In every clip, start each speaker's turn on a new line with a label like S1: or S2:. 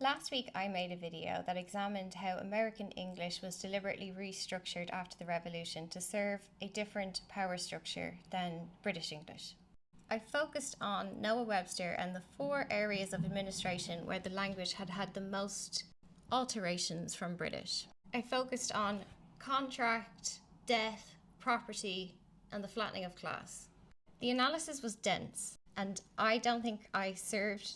S1: Last week I made a video that examined how American English was deliberately restructured after the Revolution to serve a different power structure than British English. I focused on Noah Webster and the 4 areas of administration where the language had had the most alterations from British. I focused on contract, death, property, and the flattening of class. The analysis was dense, and I don't think I served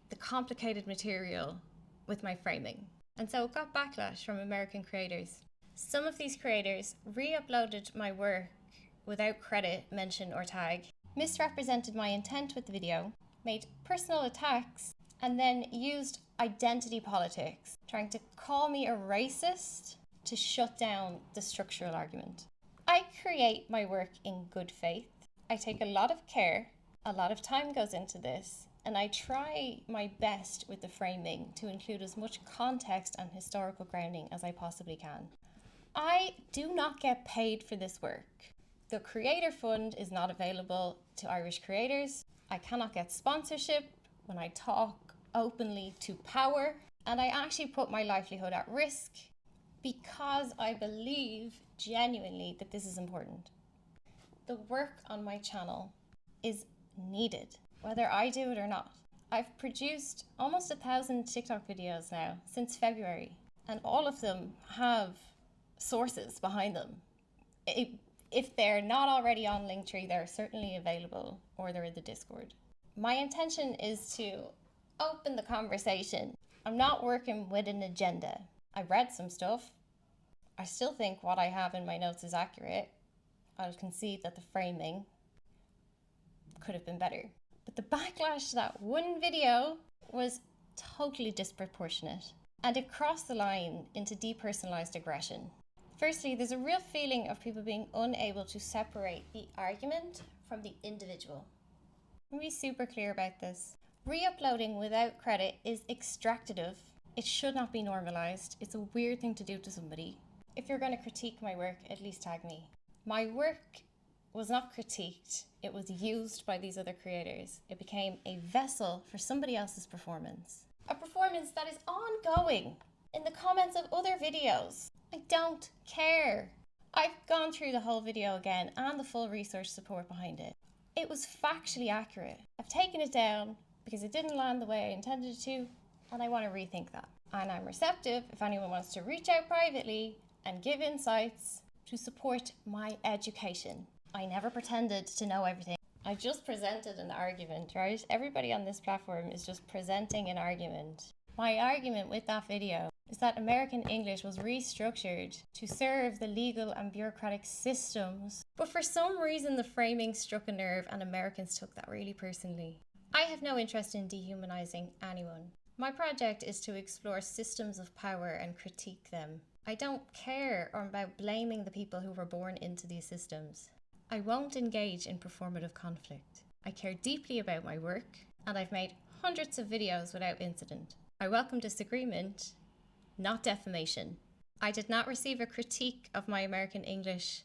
S1: the complicated material with my framing. And so it got backlash from American creators. Some of these creators re-uploaded my work without credit, mention, or tag, misrepresented my intent with the video, made personal attacks, and then used identity politics, trying to call me a racist to shut down the structural argument. I create my work in good faith. I take a lot of care, a lot of time goes into this, and I try my best with the framing to include as much context and historical grounding as I possibly can. I do not get paid for this work. The Creator Fund is not available to Irish creators. I cannot get sponsorship when I talk openly to power, and I actually put my livelihood at risk because I believe genuinely that this is important. The work on my channel is needed, whether I do it or not. I've produced almost 1,000 TikTok videos now since February, and all of them have sources behind them. If they're not already on Linktree, they're certainly available, or they're in the Discord. My intention is to open the conversation. I'm not working with an agenda. I read some stuff. I still think what I have in my notes is accurate. I'll concede that the framing could have been better. But the backlash to that one video was totally disproportionate, and it crossed the line into depersonalised aggression. Firstly, there's a real feeling of people being unable to separate the argument from the individual. Let me be super clear about this. Re-uploading without credit is extractive. It should not be normalised. It's a weird thing to do to somebody. If you're going to critique my work, at least tag me. My work was not critiqued. It was used by these other creators. It became a vessel for somebody else's performance. A performance that is ongoing in the comments of other videos. I don't care. I've gone through the whole video again and the full research support behind it. It was factually accurate. I've taken it down because it didn't land the way I intended it to, and I want to rethink that. And I'm receptive if anyone wants to reach out privately and give insights to support my education. I never pretended to know everything. I just presented an argument, right? Everybody on this platform is just presenting an argument. My argument with that video is that American English was restructured to serve the legal and bureaucratic systems. But for some reason, the framing struck a nerve and Americans took that really personally. I have no interest in dehumanizing anyone. My project is to explore systems of power and critique them. I don't care about blaming the people who were born into these systems. I won't engage in performative conflict. I care deeply about my work, and I've made hundreds of videos without incident. I welcome disagreement, not defamation. I did not receive a critique of my American English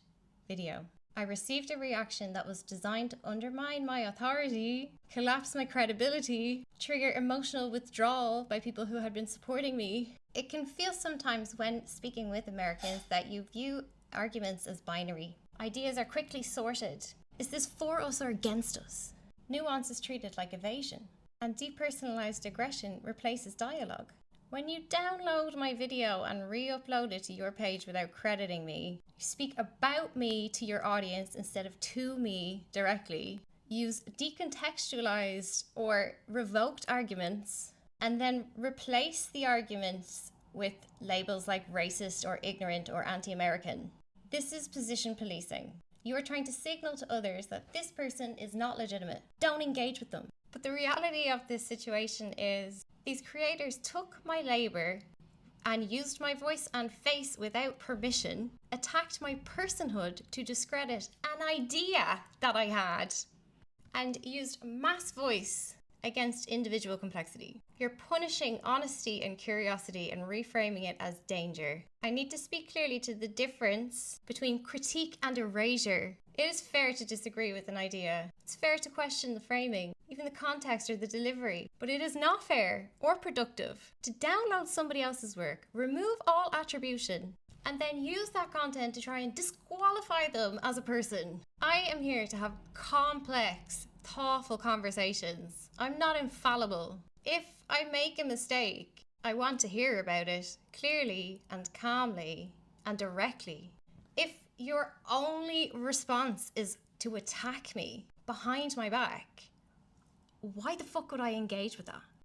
S1: video. I received a reaction that was designed to undermine my authority, collapse my credibility, trigger emotional withdrawal by people who had been supporting me. It can feel sometimes when speaking with Americans that you view arguments as binary. Ideas are quickly sorted. Is this for us or against us? Nuance is treated like evasion, and depersonalised aggression replaces dialogue. When you download my video and re-upload it to your page without crediting me, you speak about me to your audience instead of to me directly, use decontextualized or revoked arguments, and then replace the arguments with labels like racist or ignorant or anti-American. This is position policing. You are trying to signal to others that this person is not legitimate. Don't engage with them. But the reality of this situation is these creators took my labor and used my voice and face without permission, attacked my personhood to discredit an idea that I had, and used mass voice against individual complexity. You're punishing honesty and curiosity and reframing it as danger. I need to speak clearly to the difference between critique and erasure. It is fair to disagree with an idea. It's fair to question the framing, even the context or the delivery. But it is not fair or productive to download somebody else's work, remove all attribution, and then use that content to try and disqualify them as a person. I am here to have complex, thoughtful conversations. I'm not infallible. If I make a mistake, I want to hear about it clearly and calmly and directly. If your only response is to attack me behind my back, why the fuck would I engage with that?